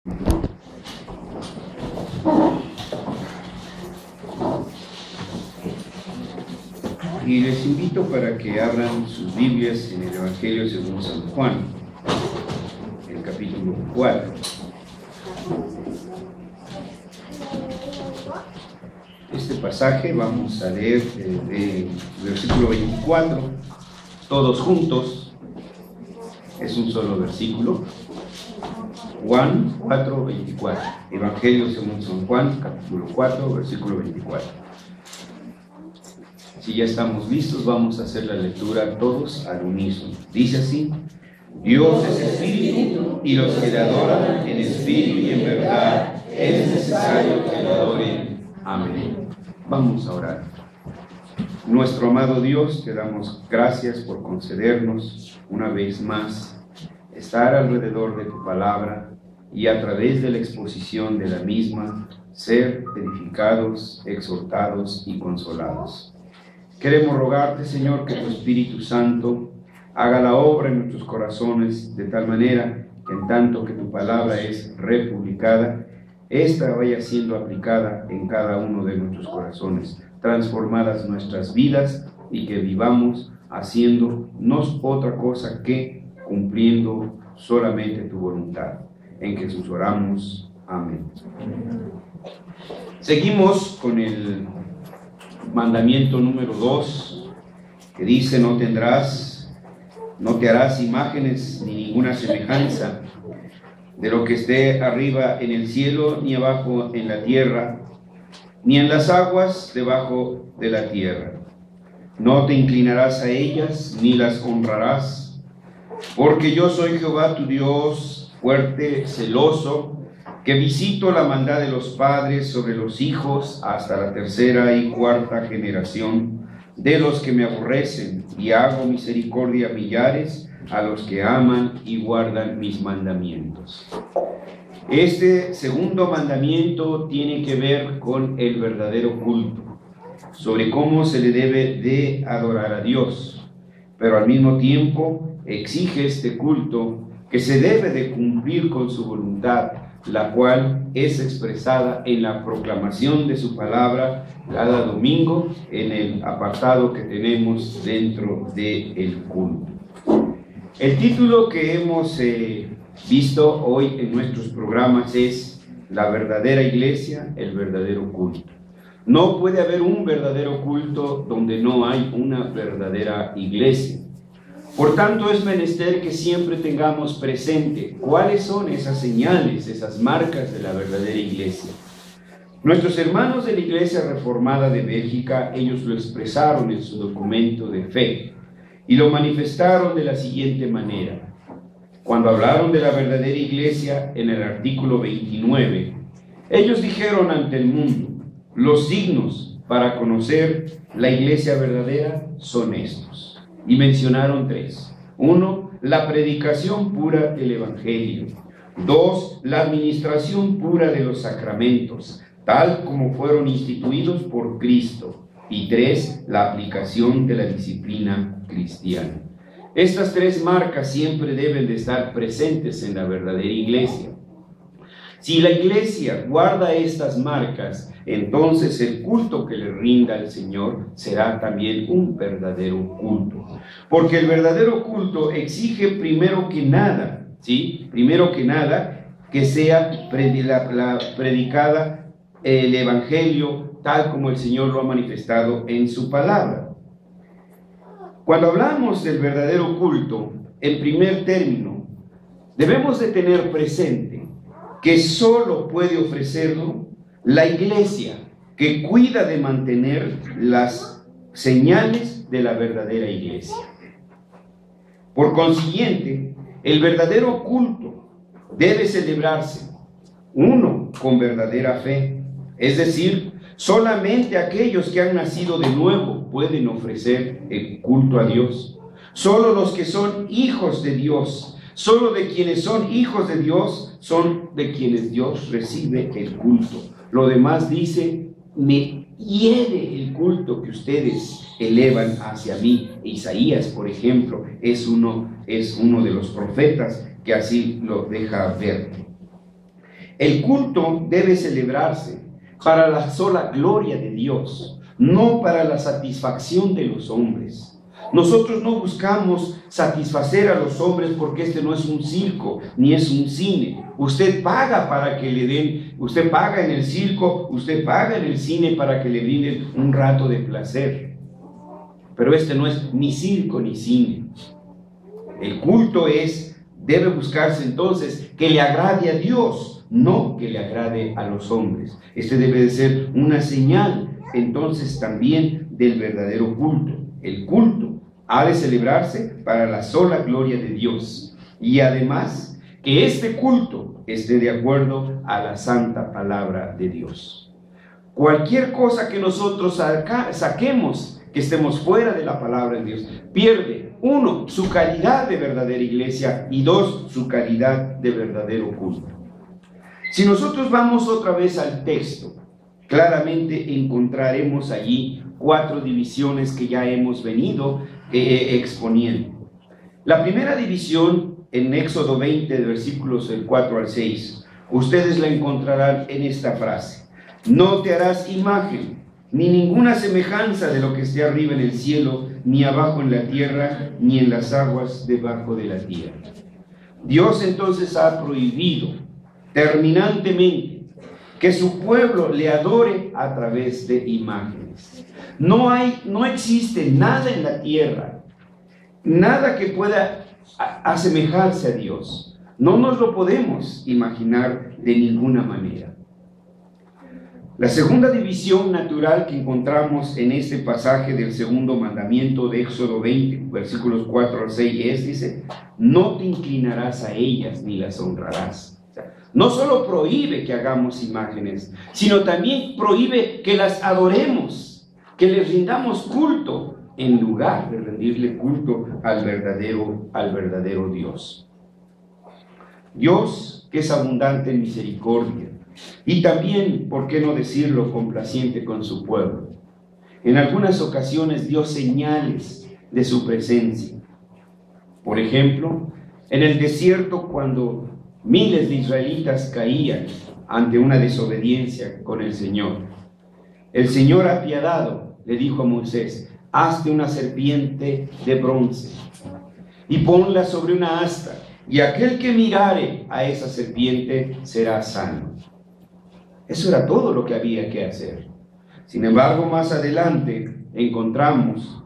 Y les invito para que abran sus Biblias en el Evangelio según San Juan, el capítulo 4. Este pasaje vamos a leer del versículo 24, todos juntos. Es un solo versículo. Juan 4, 24. Evangelio según San Juan, capítulo 4, versículo 24. Si ya estamos listos, vamos a hacer la lectura todos al unísono. Dice así: Dios es espíritu, y los que le adoran en espíritu y en verdad es necesario que lo adoren. Amén. Vamos a orar. Nuestro amado Dios, te damos gracias por concedernos una vez más estar alrededor de tu palabra y a través de la exposición de la misma ser edificados, exhortados y consolados. Queremos rogarte, Señor, que tu Espíritu Santo haga la obra en nuestros corazones de tal manera que en tanto que tu palabra es republicada, esta vaya siendo aplicada en cada uno de nuestros corazones, transformadas nuestras vidas y que vivamos haciéndonos otra cosa que cumpliendo solamente tu voluntad. En Jesús oramos. Amén. Seguimos con el mandamiento número 2, que dice: no te harás imágenes ni ninguna semejanza de lo que esté arriba en el cielo, ni abajo en la tierra, ni en las aguas debajo de la tierra. No te inclinarás a ellas, ni las honrarás, porque yo soy Jehová tu Dios, fuerte, celoso, que visito la maldad de los padres sobre los hijos hasta la tercera y cuarta generación de los que me aborrecen, y hago misericordia a millares, a los que aman y guardan mis mandamientos. Este segundo mandamiento tiene que ver con el verdadero culto, sobre cómo se le debe de adorar a Dios, pero al mismo tiempo exige este culto que se debe de cumplir con su voluntad, la cual es expresada en la proclamación de su palabra cada domingo en el apartado que tenemos dentro del culto. El título que hemos visto hoy en nuestros programas es La verdadera iglesia, el verdadero culto. No puede haber un verdadero culto donde no hay una verdadera iglesia. Por tanto, es menester que siempre tengamos presente cuáles son esas señales, esas marcas de la verdadera iglesia. Nuestros hermanos de la Iglesia Reformada de Bélgica, ellos lo expresaron en su documento de fe y lo manifestaron de la siguiente manera. Cuando hablaron de la verdadera iglesia en el artículo 29, ellos dijeron ante el mundo: los signos para conocer la iglesia verdadera son estos. Y mencionaron 3. 1, la predicación pura del Evangelio. 2, la administración pura de los sacramentos, tal como fueron instituidos por Cristo. Y 3, la aplicación de la disciplina cristiana. Estas 3 marcas siempre deben de estar presentes en la verdadera iglesia. Si la iglesia guarda estas marcas, entonces el culto que le rinda al Señor será también un verdadero culto. Porque el verdadero culto exige primero que nada, que sea predicada el Evangelio tal como el Señor lo ha manifestado en su palabra. Cuando hablamos del verdadero culto, en primer término, debemos de tener presente que solo puede ofrecerlo la iglesia que cuida de mantener las señales de la verdadera iglesia. Por consiguiente, el verdadero culto debe celebrarse, 1, con verdadera fe, es decir, solamente aquellos que han nacido de nuevo pueden ofrecer el culto a Dios. Solo los que son hijos de Dios, solo de quienes son hijos de Dios, son de quienes Dios recibe el culto. Lo demás dice: me hiere el culto que ustedes elevan hacia mí. Isaías, por ejemplo, es uno de los profetas que así lo deja ver. El culto debe celebrarse para la sola gloria de Dios, no para la satisfacción de los hombres. Nosotros no buscamos satisfacer a los hombres porque este no es un circo, ni es un cine. Usted paga para que le den, usted paga en el circo, usted paga en el cine para que le brinden un rato de placer. Pero este no es ni circo ni cine. El culto debe buscarse entonces que le agrade a Dios, no que le agrade a los hombres. Este debe de ser una señal entonces también del verdadero culto. El culto ha de celebrarse para la sola gloria de Dios, y además que este culto esté de acuerdo a la santa palabra de Dios. Cualquier cosa que nosotros saquemos que estemos fuera de la palabra de Dios pierde, uno, su calidad de verdadera iglesia, y dos, su calidad de verdadero culto. Si nosotros vamos otra vez al texto, claramente encontraremos allí 4 divisiones que ya hemos venido exponiendo. La primera división en Éxodo 20, de versículos del 4 al 6, ustedes la encontrarán en esta frase: no te harás imagen, ni ninguna semejanza de lo que esté arriba en el cielo, ni abajo en la tierra, ni en las aguas debajo de la tierra. Dios entonces ha prohibido terminantemente que su pueblo le adore a través de imágenes. No existe nada en la tierra, nada que pueda asemejarse a Dios. No nos lo podemos imaginar de ninguna manera. La segunda división natural que encontramos en este pasaje del segundo mandamiento de Éxodo 20, versículos 4 al 6 dice: no te inclinarás a ellas ni las honrarás. No solo prohíbe que hagamos imágenes, sino también prohíbe que las adoremos, que les rindamos culto, en lugar de rendirle culto al verdadero Dios. Dios, que es abundante en misericordia, y también, ¿por qué no decirlo?, complaciente con su pueblo. En algunas ocasiones dio señales de su presencia. Por ejemplo, en el desierto, cuando miles de israelitas caían ante una desobediencia con el Señor, el Señor apiadado le dijo a Moisés: hazte una serpiente de bronce y ponla sobre una asta, y aquel que mirare a esa serpiente será sano. Eso era todo lo que había que hacer. Sin embargo, más adelante encontramos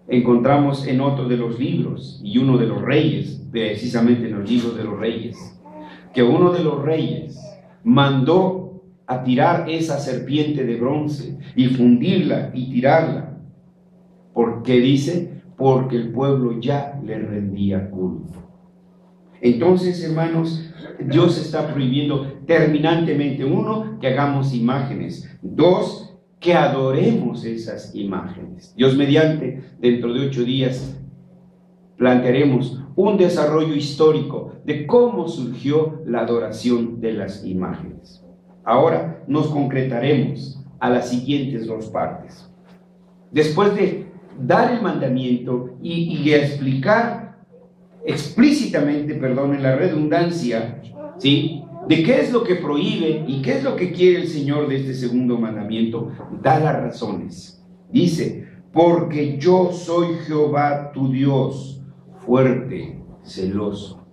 en otro de los libros, y uno de los reyes, precisamente en los libros de los reyes, que uno de los reyes mandó a tirar esa serpiente de bronce y fundirla y tirarla. ¿Por qué dice? Porque el pueblo ya le rendía culto. Entonces, hermanos, Dios está prohibiendo terminantemente, uno, que hagamos imágenes; dos, que adoremos esas imágenes. Dios mediante, dentro de 8 días, plantearemos un desarrollo histórico de cómo surgió la adoración de las imágenes. Ahora nos concretaremos a las siguientes 2 partes. Después de dar el mandamiento y explicar explícitamente, perdonen la redundancia, ¿sí?, de qué es lo que prohíbe y qué es lo que quiere el Señor de este segundo mandamiento, da las razones. Dice: porque yo soy Jehová tu Dios, fuerte, celoso.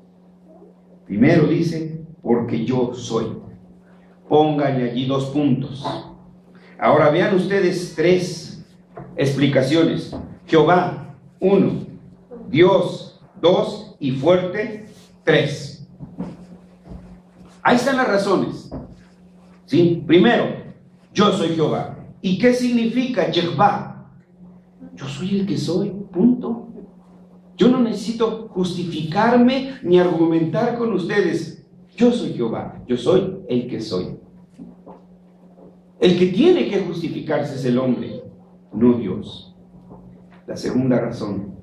Primero dice: porque yo soy. Pónganle allí 2 puntos. Ahora vean ustedes 3 explicaciones. Jehová, 1. Dios, 2. Y fuerte, 3. Ahí están las razones. ¿Sí? Primero, yo soy Jehová. ¿Y qué significa Jehová? Yo soy el que soy, punto. Yo no necesito justificarme ni argumentar con ustedes. Yo soy Jehová, yo soy el que soy. El que tiene que justificarse es el hombre, no Dios. La segunda razón,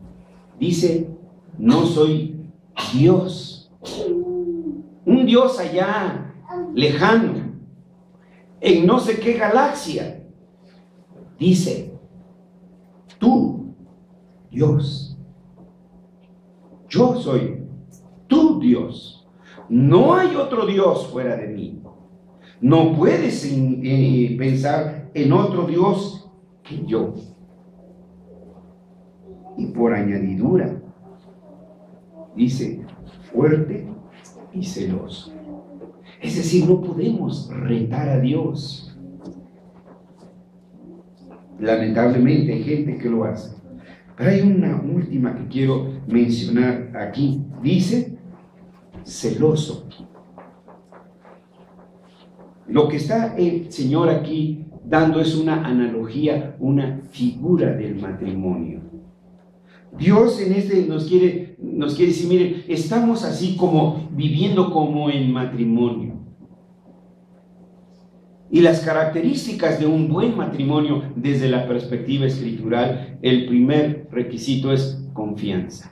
dice: no soy Dios. Un Dios allá, lejano, en no sé qué galaxia. Dice: tú, Dios. Yo soy tu Dios. No hay otro Dios fuera de mí. No puedes pensar en otro Dios que yo. Y por añadidura, dice, fuerte y celoso. Es decir, no podemos retar a Dios. Lamentablemente hay gente que lo hace. Pero hay una última que quiero mencionar aquí. Dice, celoso. Lo que está el Señor aquí dando es una analogía, una figura del matrimonio. Dios en nos quiere decir, miren, estamos así como viviendo como en matrimonio. Y las características de un buen matrimonio desde la perspectiva escritural, el primer requisito es confianza.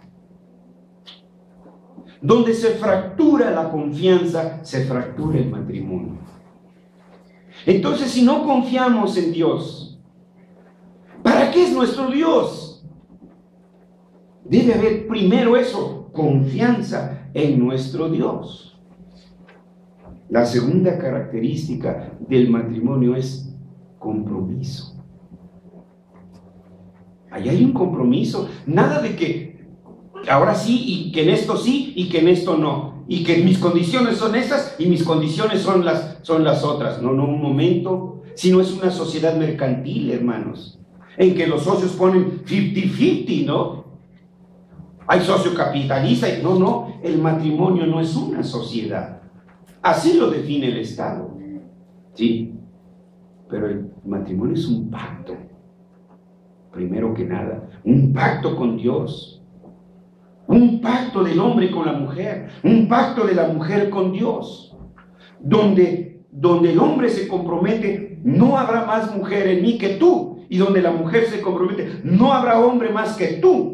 Donde se fractura la confianza, se fractura el matrimonio. Entonces, si no confiamos en Dios, ¿para qué es nuestro Dios? Debe haber primero eso, confianza en nuestro Dios. La segunda característica del matrimonio es compromiso. Ahí hay un compromiso, nada de que ahora sí y que en esto sí y que en esto no, y que mis condiciones son estas y mis condiciones son las otras. No, un momento, si no es una sociedad mercantil, hermanos, en que los socios ponen 50-50, ¿no? Hay socio capitalista y no, el matrimonio no es una sociedad. Así lo define el Estado, ¿sí? Pero el matrimonio es un pacto, primero que nada, un pacto con Dios, un pacto del hombre con la mujer, un pacto de la mujer con Dios, donde el hombre se compromete, no habrá más mujer en mí que tú, y donde la mujer se compromete, no habrá hombre más que tú.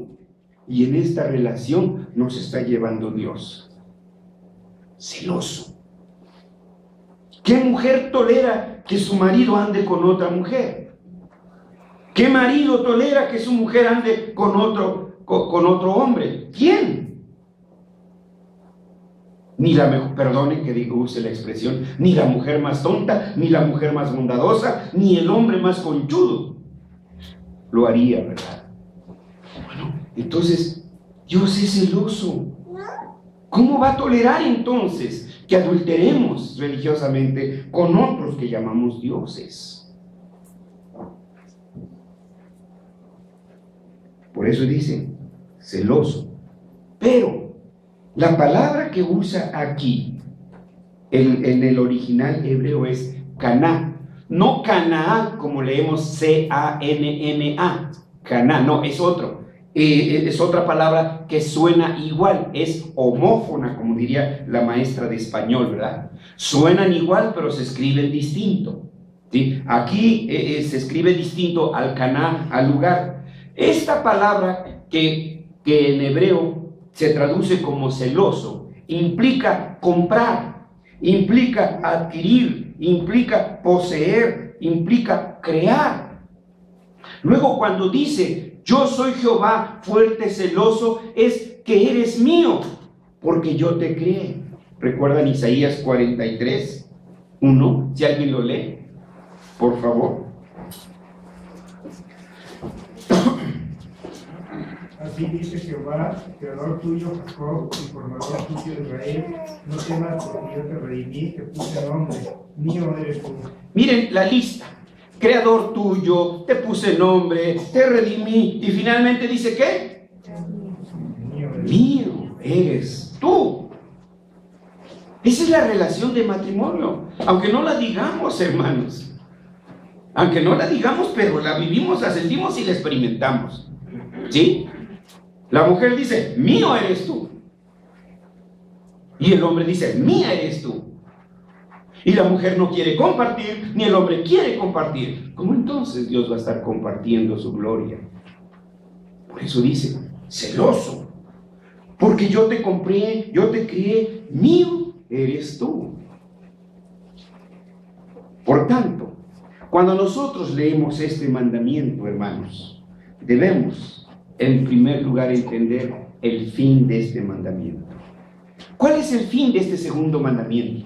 Y en esta relación nos está llevando Dios, celoso. ¿Qué mujer tolera que su marido ande con otra mujer? ¿Qué marido tolera que su mujer ande con otro hombre? ¿Quién? Ni la mejor, perdone que use la expresión, ni la mujer más tonta, ni la mujer más bondadosa, ni el hombre más conchudo lo haría, ¿verdad? Bueno, entonces Dios es celoso. ¿Cómo va a tolerar entonces que adulteremos religiosamente con otros que llamamos dioses? Por eso dice, celoso. Pero la palabra que usa aquí, en el original hebreo, es caná. No Canaá, como leemos C-A-N-N-A. Caná, no, es otro. Es otra palabra que suena igual, es homófona, como diría la maestra de español, ¿verdad? Suenan igual, pero se escriben distinto, ¿sí? Aquí se escribe distinto al caná, al lugar. Esta palabra que en hebreo se traduce como celoso, implica comprar, implica adquirir, implica poseer, implica crear. Luego, cuando dice yo soy Jehová fuerte, celoso, es que eres mío, porque yo te creé. ¿Recuerdan Isaías 43, 1? Si alguien lo lee, por favor. Así dice Jehová, creador tuyo Jacob y formador tuyo Israel, no temas porque yo te redimí, te puse nombre, mío eres tú. Miren la lista. Creador tuyo, te puse nombre, te redimí, y finalmente dice ¿qué? Mío eres tú. Esa es la relación de matrimonio, aunque no la digamos, hermanos, aunque no la digamos, pero la vivimos, la sentimos y la experimentamos, ¿sí? La mujer dice, mío eres tú, y el hombre dice, mía eres tú. Y la mujer no quiere compartir, ni el hombre quiere compartir. ¿Cómo entonces Dios va a estar compartiendo su gloria? Por eso dice, celoso, porque yo te compré, yo te crié, mío eres tú. Por tanto, cuando nosotros leemos este mandamiento, hermanos, debemos, en primer lugar, entender el fin de este mandamiento. ¿Cuál es el fin de este segundo mandamiento?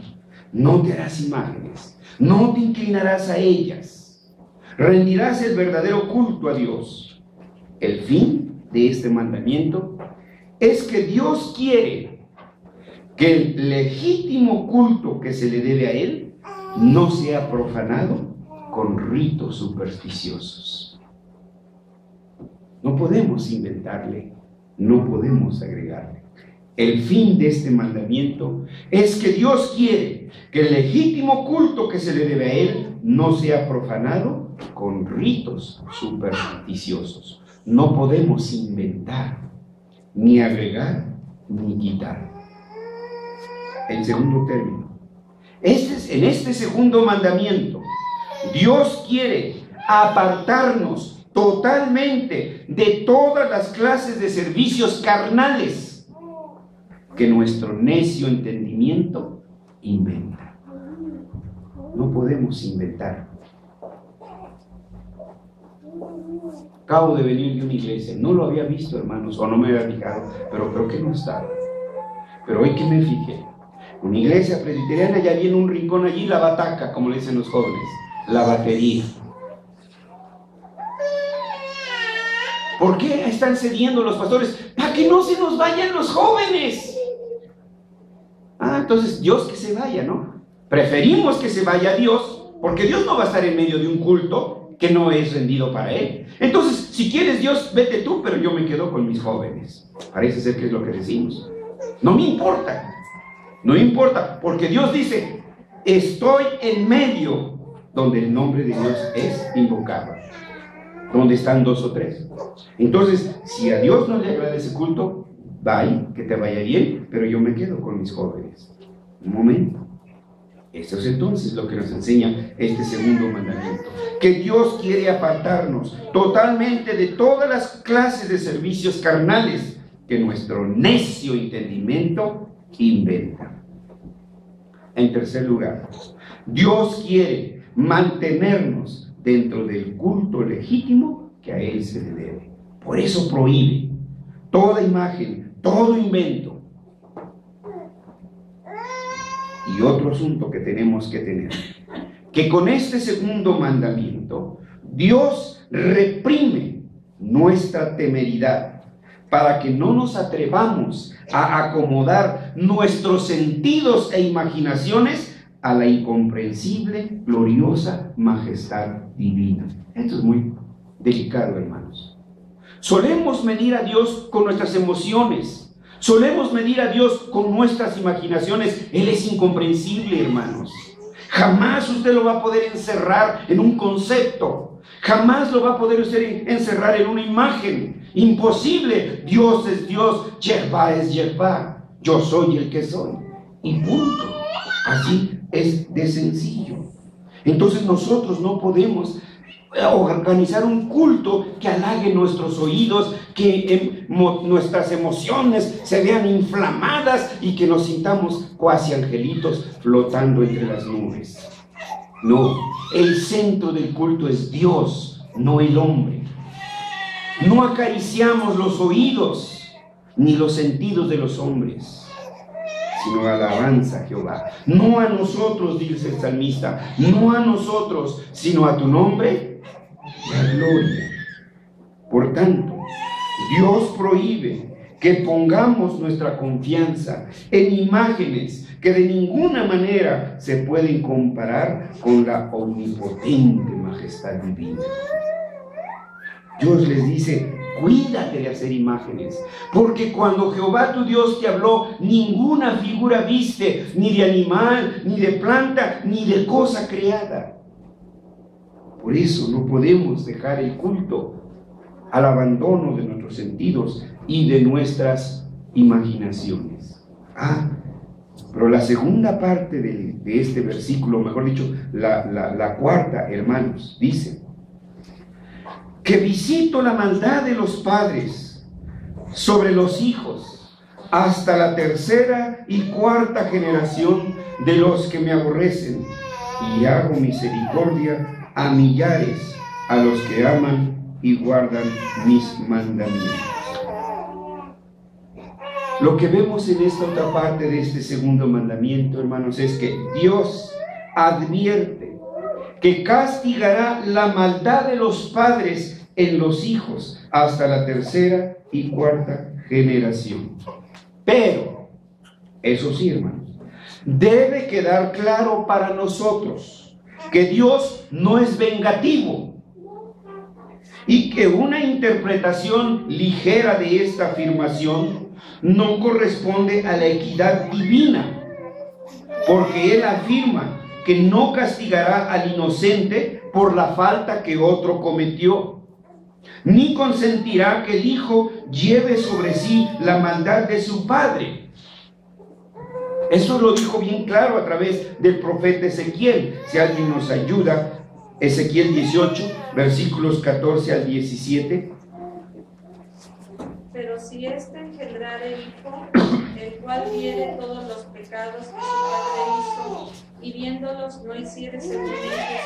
no te harás imágenes, no te inclinarás a ellas, rendirás el verdadero culto a Dios. El fin de este mandamiento es que Dios quiere que el legítimo culto que se le debe a Él no sea profanado con ritos supersticiosos. No podemos inventarle, no podemos agregarle. El fin de este mandamiento es que Dios quiere que el legítimo culto que se le debe a Él no sea profanado con ritos supersticiosos. No podemos inventar, ni agregar, ni quitar. En segundo término, en este segundo mandamiento, Dios quiere apartarnos totalmente de todas las clases de servicios carnales que nuestro necio entendimiento inventa. No podemos inventar. Acabo de venir de una iglesia, no lo había visto, hermanos, o no me había fijado, pero creo que no estaba. Pero hoy que me fijé, una iglesia presbiteriana, ya viene un rincón allí, la bataca, como le dicen los jóvenes, la batería. ¿Por qué están cediendo los pastores? Para que no se nos vayan los jóvenes. Entonces Dios que se vaya, ¿no? Preferimos que se vaya Dios, porque Dios no va a estar en medio de un culto que no es rendido para Él. Entonces, si quieres Dios, vete tú, pero yo me quedo con mis jóvenes. Parece ser que es lo que decimos. No me importa. No importa, porque Dios dice, estoy en medio donde el nombre de Dios es invocado, donde están 2 o 3. Entonces, si a Dios no le agrada ese culto, bye, que te vaya bien, pero yo me quedo con mis jóvenes. Un momento. Esto es entonces lo que nos enseña este segundo mandamiento, que Dios quiere apartarnos totalmente de todas las clases de servicios carnales que nuestro necio entendimiento inventa. En tercer lugar, Dios quiere mantenernos dentro del culto legítimo que a Él se le debe. Por eso prohíbe toda imagen, todo invento. Y otro asunto que tenemos que tener, que con este segundo mandamiento, Dios reprime nuestra temeridad para que no nos atrevamos a acomodar nuestros sentidos e imaginaciones a la incomprensible, gloriosa majestad divina. Esto es muy delicado, hermanos. Solemos medir a Dios con nuestras emociones. Solemos medir a Dios con nuestras imaginaciones. Él es incomprensible, hermanos. Jamás usted lo va a poder encerrar en un concepto. Jamás lo va a poder usted encerrar en una imagen. Imposible. Dios es Dios. Jehová es Jehová. Yo soy el que soy. Y punto. Así es de sencillo. Entonces nosotros no podemos organizar un culto que halague nuestros oídos, que nuestras emociones se vean inflamadas y que nos sintamos cuasi angelitos flotando entre las nubes. No, el centro del culto es Dios, no el hombre. No acariciamos los oídos ni los sentidos de los hombres, sino alabanza a Jehová. No a nosotros, dice el salmista, no a nosotros, sino a tu nombre, la gloria. Por tanto, Dios prohíbe que pongamos nuestra confianza en imágenes que de ninguna manera se pueden comparar con la omnipotente majestad divina. Dios les dice, cuídate de hacer imágenes, porque cuando Jehová tu Dios te habló, ninguna figura viste, ni de animal, ni de planta, ni de cosa creada. Por eso no podemos dejar el culto al abandono de nuestros sentidos y de nuestras imaginaciones. Pero la segunda parte de este versículo, mejor dicho, la cuarta, hermanos, dice que visito la maldad de los padres sobre los hijos hasta la tercera y cuarta generación de los que me aborrecen, y hago misericordia a millares a los que aman y guardan mis mandamientos. Lo que vemos en esta otra parte de este segundo mandamiento, hermanos, es que Dios advierte que castigará la maldad de los padres en los hijos hasta la tercera y cuarta generación. Pero, eso sí, hermanos, debe quedar claro para nosotros que Dios no es vengativo y que una interpretación ligera de esta afirmación no corresponde a la equidad divina, porque Él afirma que no castigará al inocente por la falta que otro cometió, ni consentirá que el hijo lleve sobre sí la maldad de su padre. Eso lo dijo bien claro a través del profeta Ezequiel. Si alguien nos ayuda, Ezequiel 18, versículos 14 al 17. Pero si éste engendrare hijo, el cual viere todos los pecados que su padre hizo, y viéndolos no hiciere semejantes,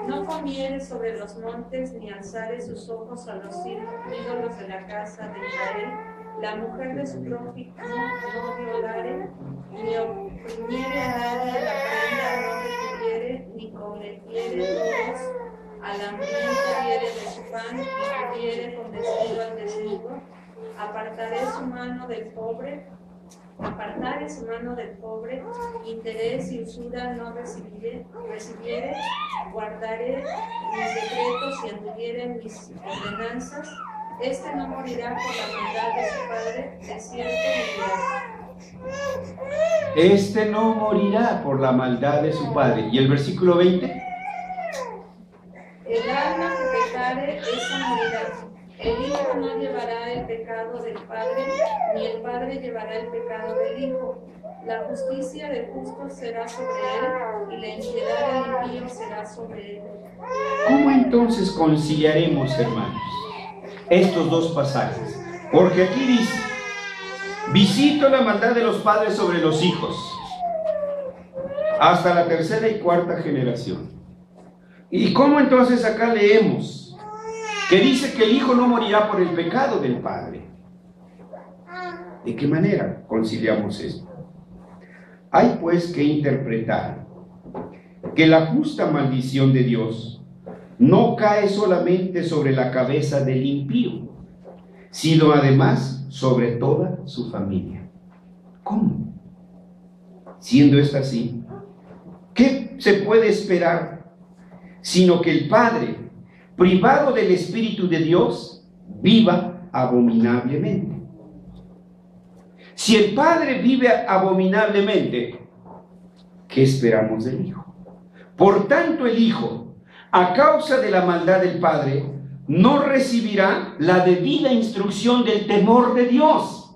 no comiere sobre los montes, ni alzare sus ojos a los ídolos de la casa de Israel, la mujer de su prójimo no violare, ni oprimiere a nadie la prenda, no reteniere, ni cometiere robos, al hambriento diere de su pan, y tuviere con vestido al desnudo, apartare su mano del pobre, interés y usura no recibiere, guardaré mis decretos y anduviere en mis ordenanzas, este no morirá por la maldad de su padre, de cierto morirá. Este no morirá por la maldad de su padre. ¿Y el versículo 20? El alma que pecare, esa morirá. El hijo no llevará el pecado del padre, ni el padre llevará el pecado del hijo. La justicia del justo será sobre él, y la impiedad del impío será sobre él. ¿Cómo entonces conciliaremos, hermanos, estos dos pasajes? Porque aquí dice: visito la maldad de los padres sobre los hijos hasta la tercera y cuarta generación. ¿Y cómo entonces acá leemos que dice que el hijo no morirá por el pecado del padre? ¿De qué manera conciliamos esto? Hay pues que interpretar que la justa maldición de Dios no cae solamente sobre la cabeza del impío, sino además sobre toda su familia. ¿Cómo? Siendo esto así, ¿qué se puede esperar sino que el padre, privado del Espíritu de Dios, viva abominablemente? Si el padre vive abominablemente, ¿qué esperamos del hijo? Por tanto, el hijo, a causa de la maldad del padre, no recibirá la debida instrucción del temor de Dios.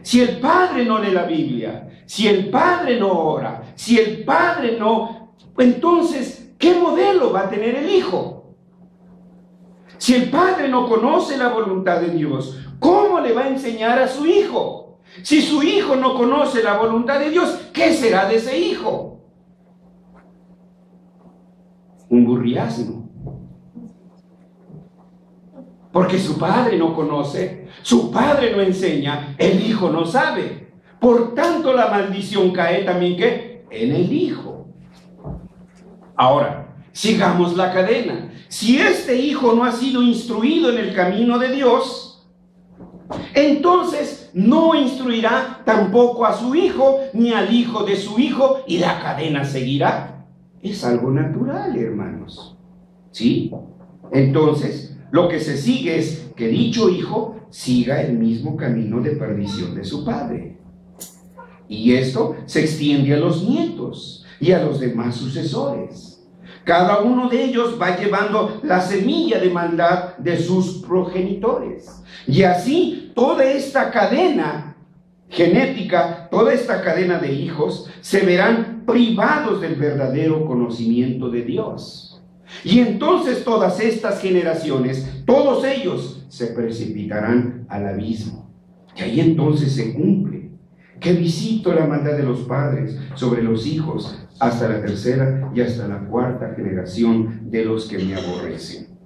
Si el padre no lee la Biblia, si el padre no ora, si el padre no, entonces, ¿qué modelo va a tener el hijo? Si el padre no conoce la voluntad de Dios, ¿cómo le va a enseñar a su hijo? Si su hijo no conoce la voluntad de Dios, ¿qué será de ese hijo? Un burriasmo. Porque su padre no conoce, su padre no enseña, el hijo no sabe. Por tanto, la maldición cae también, ¿qué? En el hijo. Ahora, sigamos la cadena. Si este hijo no ha sido instruido en el camino de Dios, entonces no instruirá tampoco a su hijo, ni al hijo de su hijo, y la cadena seguirá. Es algo natural, hermanos. ¿Sí? Entonces, lo que se sigue es que dicho hijo siga el mismo camino de perdición de su padre. Y esto se extiende a los nietos y a los demás sucesores. Cada uno de ellos va llevando la semilla de maldad de sus progenitores. Y así toda esta cadena genética, toda esta cadena de hijos, se verán privados del verdadero conocimiento de Dios. Y entonces todas estas generaciones, todos ellos, se precipitarán al abismo. Y ahí entonces se cumple que visito la maldad de los padres sobre los hijos hasta la tercera y hasta la cuarta generación de los que me aborrecen.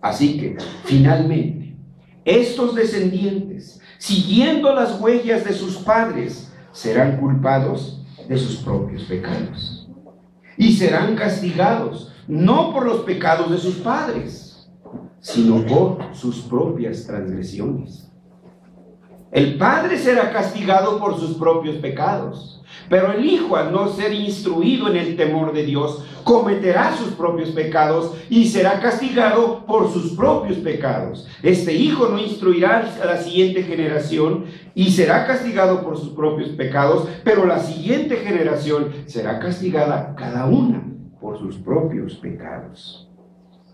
Así que, finalmente, estos descendientes, siguiendo las huellas de sus padres, serán culpados de sus propios pecados y serán castigados no por los pecados de sus padres, sino por sus propias transgresiones. El padre será castigado por sus propios pecados, pero el hijo, al no ser instruido en el temor de Dios, cometerá sus propios pecados y será castigado por sus propios pecados. Este hijo no instruirá a la siguiente generación y será castigado por sus propios pecados, pero la siguiente generación será castigada cada una por sus propios pecados.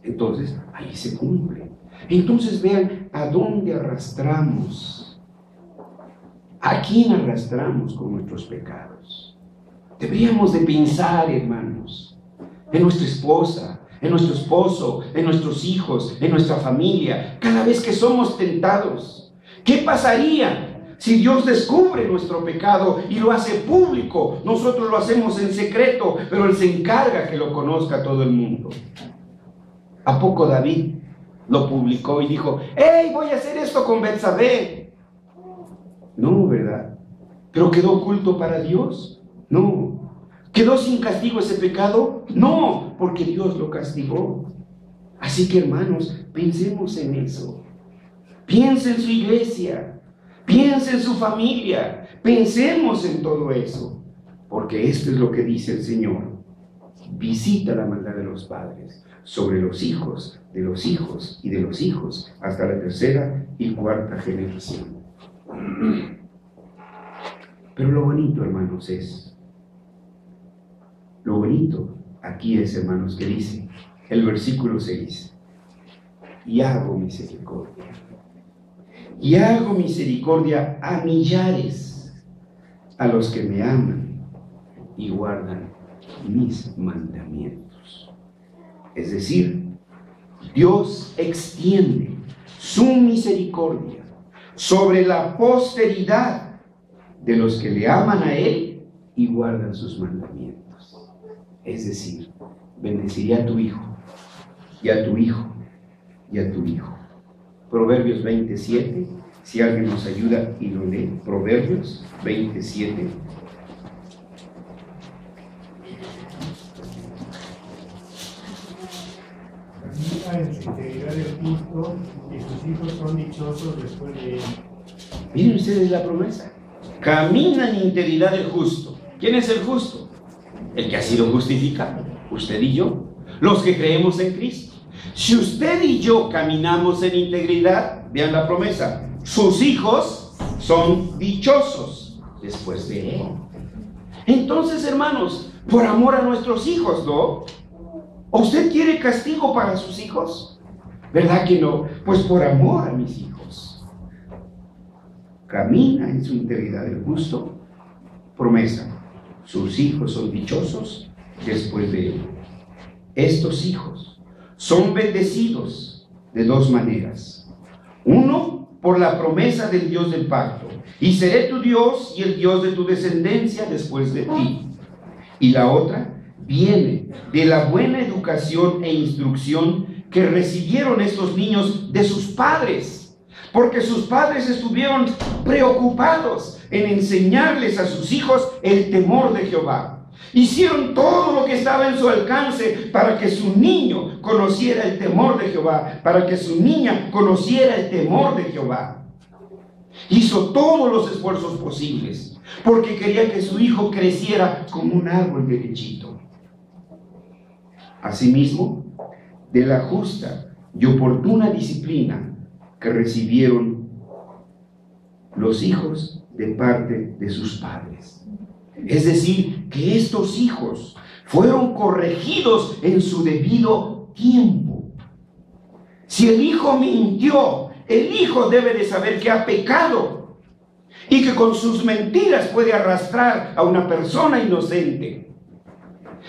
Entonces, ahí se cumple. Entonces vean a dónde arrastramos. ¿A quién arrastramos con nuestros pecados? Deberíamos de pensar, hermanos, en nuestra esposa, en nuestro esposo, en nuestros hijos, en nuestra familia, cada vez que somos tentados. ¿Qué pasaría si Dios descubre nuestro pecado y lo hace público? Nosotros lo hacemos en secreto, pero Él se encarga que lo conozca todo el mundo. ¿A poco David lo publicó y dijo: ¡hey, voy a hacer esto con Betsabé! No, ¿verdad? ¿Pero quedó oculto para Dios? No. ¿Quedó sin castigo ese pecado? No, porque Dios lo castigó. Así que, hermanos, pensemos en eso. Piensa en su iglesia, piensa en su familia, pensemos en todo eso, porque esto es lo que dice el Señor: visita la maldad de los padres sobre los hijos, de los hijos y de los hijos, hasta la tercera y cuarta generación. Pero lo bonito, hermanos, lo bonito aquí es, hermanos, que dice el versículo 6: y hago misericordia. Y hago misericordia a millares, a los que me aman y guardan mis mandamientos. Es decir, Dios extiende su misericordia sobre la posteridad de los que le aman a Él y guardan sus mandamientos. Es decir, bendeciré a tu hijo, y a tu hijo, y a tu hijo. Proverbios 27, si alguien nos ayuda y lo lee. Proverbios 27. Camina en la integridad del justo, y sus hijos son dichosos después de él. Miren ustedes la promesa. Camina en integridad del justo. ¿Quién es el justo? El que ha sido justificado. Usted y yo, los que creemos en Cristo. Si usted y yo caminamos en integridad, vean la promesa: sus hijos son dichosos después de él. Entonces, hermanos, por amor a nuestros hijos, ¿no? ¿Usted quiere castigo para sus hijos? ¿Verdad que no? Pues por amor a mis hijos. Camina en su integridad del justo. Promesa: sus hijos son dichosos después de él. Estos hijos son bendecidos de dos maneras. Uno, por la promesa del Dios del pacto: y seré tu Dios y el Dios de tu descendencia después de ti. Y la otra viene de la buena educación e instrucción que recibieron estos niños de sus padres, porque sus padres estuvieron preocupados en enseñarles a sus hijos el temor de Jehová. Hicieron todo lo que estaba en su alcance para que su niño conociera el temor de Jehová, para que su niña conociera el temor de Jehová. Hizo todos los esfuerzos posibles, porque quería que su hijo creciera como un árbol derechito. Asimismo, de la justa y oportuna disciplina que recibieron los hijos de parte de sus padres. Es decir, que estos hijos fueron corregidos en su debido tiempo. Si el hijo mintió, el hijo debe de saber que ha pecado y que con sus mentiras puede arrastrar a una persona inocente.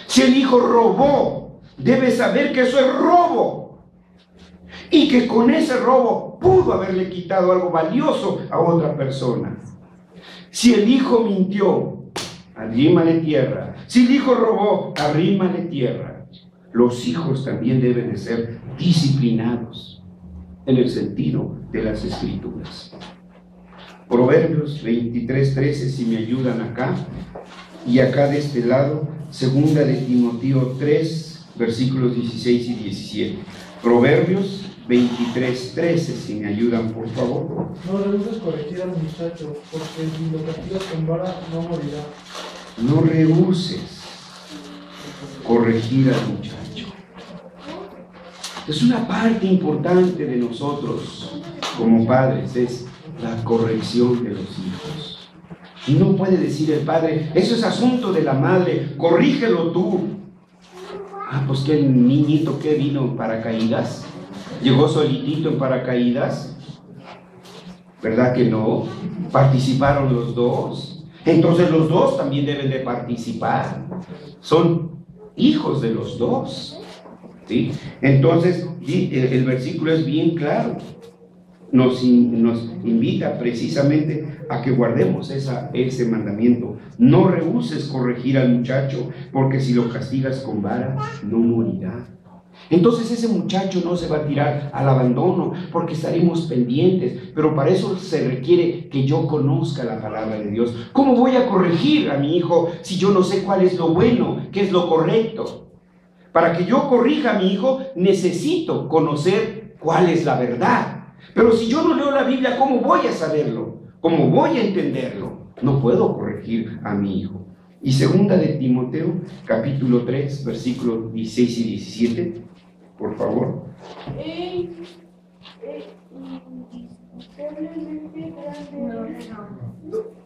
Si el hijo robó, debe saber que eso es robo y que con ese robo pudo haberle quitado algo valioso a otra persona. Si el hijo mintió, arrímale tierra. Si el hijo robó, arrímale tierra. Los hijos también deben de ser disciplinados. en el sentido de las Escrituras. Proverbios 23:13, si me ayudan acá, y acá de este lado, segunda de Timoteo 3, versículos 16 y 17. Proverbios 23:13, si me ayudan, por favor. No rehuses corregir al muchacho, porque si lo castigas con vara no morirá. No rehuses corregir al muchacho. Es una parte importante de nosotros como padres, es la corrección de los hijos. Y no puede decir el padre, eso es asunto de la madre, corrígelo tú. Ah, pues que el niñito que vino en paracaídas, llegó solitito en paracaídas, ¿verdad que no? Participaron los dos, entonces los dos también deben de participar, son hijos de los dos, ¿sí? Entonces el versículo es bien claro, nos invita precisamente a que guardemos ese mandamiento. No rehuses corregir al muchacho, porque si lo castigas con vara, no morirá. Entonces ese muchacho no se va a tirar al abandono, porque estaremos pendientes, pero para eso se requiere que yo conozca la palabra de Dios. ¿Cómo voy a corregir a mi hijo si yo no sé cuál es lo bueno, qué es lo correcto? Para que yo corrija a mi hijo, necesito conocer cuál es la verdad. Pero si yo no leo la Biblia, ¿cómo voy a saberlo? ¿Cómo voy a entenderlo? No puedo corregir a mi hijo. Y segunda de Timoteo, capítulo 3, versículos 16 y 17, por favor.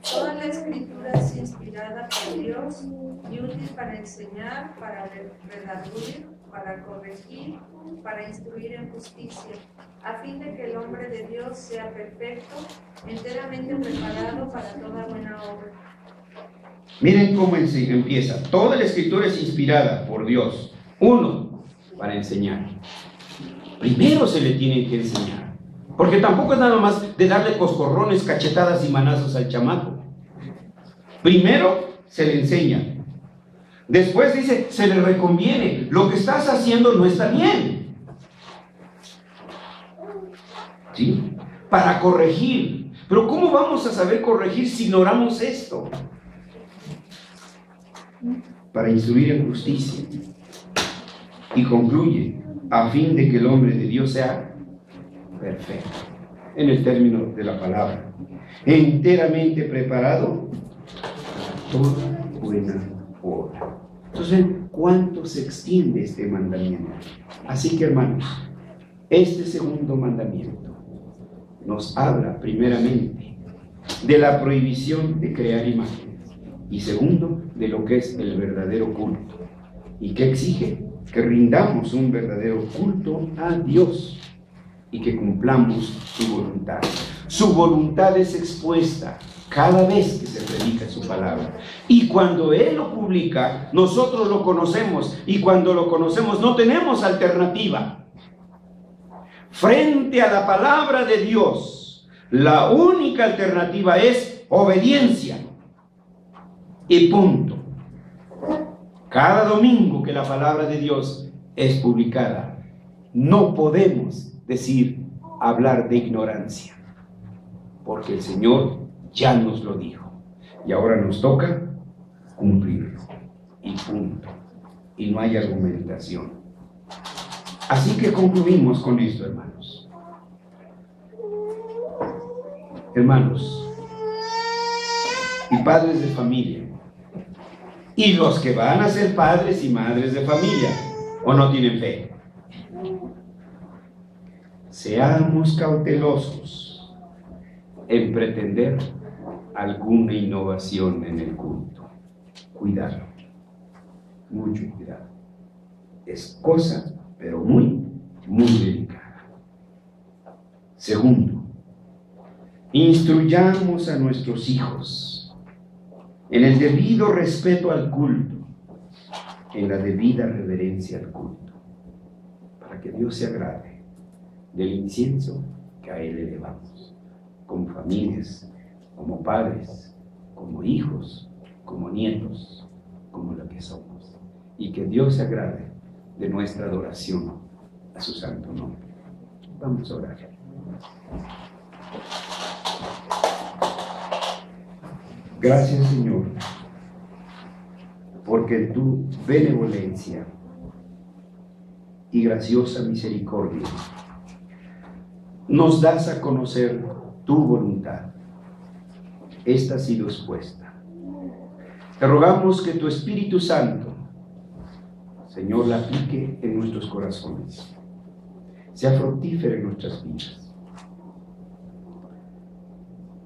Toda la Escritura es inspirada por Dios y útil para enseñar, para redarguir, para corregir, para instruir en justicia, a fin de que el hombre de Dios sea perfecto, enteramente preparado para toda buena obra. Miren cómo empieza. Toda la Escritura es inspirada por Dios. Uno, para enseñar. Primero se le tiene que enseñar. Porque tampoco es nada más de darle coscorrones, cachetadas y manazos al chamaco. Primero se le enseña. Después dice, se le reconviene. Lo que estás haciendo no está bien. ¿Sí? Para corregir. Pero ¿cómo vamos a saber corregir si ignoramos esto? Para instruir en justicia. Y concluye, a fin de que el hombre de Dios sea perfecto, en el término de la palabra, enteramente preparado para toda buena obra. Entonces, ¿cuánto se extiende este mandamiento? Así que, hermanos, este segundo mandamiento nos habla primeramente de la prohibición de crear imágenes y segundo, de lo que es el verdadero culto. ¿Y qué exige? Que rindamos un verdadero culto a Dios y que cumplamos su voluntad. Su voluntad es expuesta cada vez que se predica su palabra. Y cuando Él lo publica, nosotros lo conocemos. Y cuando lo conocemos, no tenemos alternativa. Frente a la palabra de Dios, la única alternativa es obediencia. Y punto. Cada domingo que la palabra de Dios es publicada, no podemos hablar de ignorancia, porque el Señor ya nos lo dijo y ahora nos toca cumplirlo y punto, y no hay argumentación. Así que concluimos con esto, hermanos. Hermanos y padres de familia, y los que van a ser padres y madres de familia o no tienen fe, seamos cautelosos en pretender alguna innovación en el culto. Cuidado, mucho cuidado. Es cosa, pero muy, muy delicada. Segundo, instruyamos a nuestros hijos en el debido respeto al culto, en la debida reverencia al culto, para que Dios se agrade del incienso que a Él elevamos, como familias, como padres, como hijos, como nietos, como lo que somos, y que Dios se agrade de nuestra adoración a su santo nombre. Vamos a orar. Gracias, Señor, porque tu benevolencia y graciosa misericordia nos das a conocer tu voluntad. Esta ha sido expuesta. Te rogamos que tu Espíritu Santo, Señor, la aplique en nuestros corazones, sea fructífera en nuestras vidas.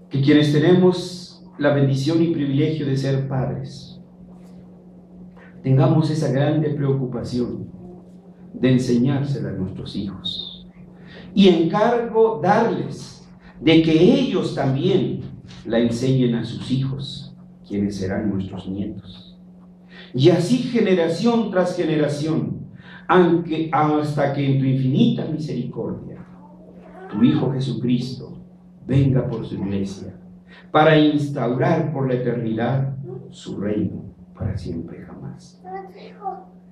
Que quienes tenemos la bendición y privilegio de ser padres, tengamos esa grande preocupación de enseñársela a nuestros hijos. Y encargo darles de que ellos también la enseñen a sus hijos, quienes serán nuestros nietos. Y así generación tras generación, hasta que en tu infinita misericordia, tu Hijo Jesucristo venga por su iglesia, para instaurar por la eternidad su reino para siempre jamás.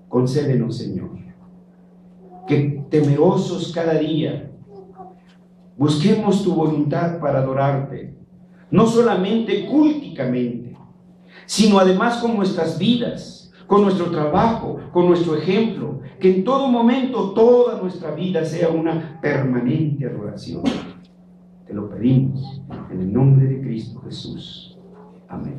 Concédenos, Señor, que temerosos cada día busquemos tu voluntad para adorarte, no solamente culticamente, sino además con nuestras vidas, con nuestro trabajo, con nuestro ejemplo, que en todo momento toda nuestra vida sea una permanente adoración. Te lo pedimos en el nombre de Cristo Jesús. Amén.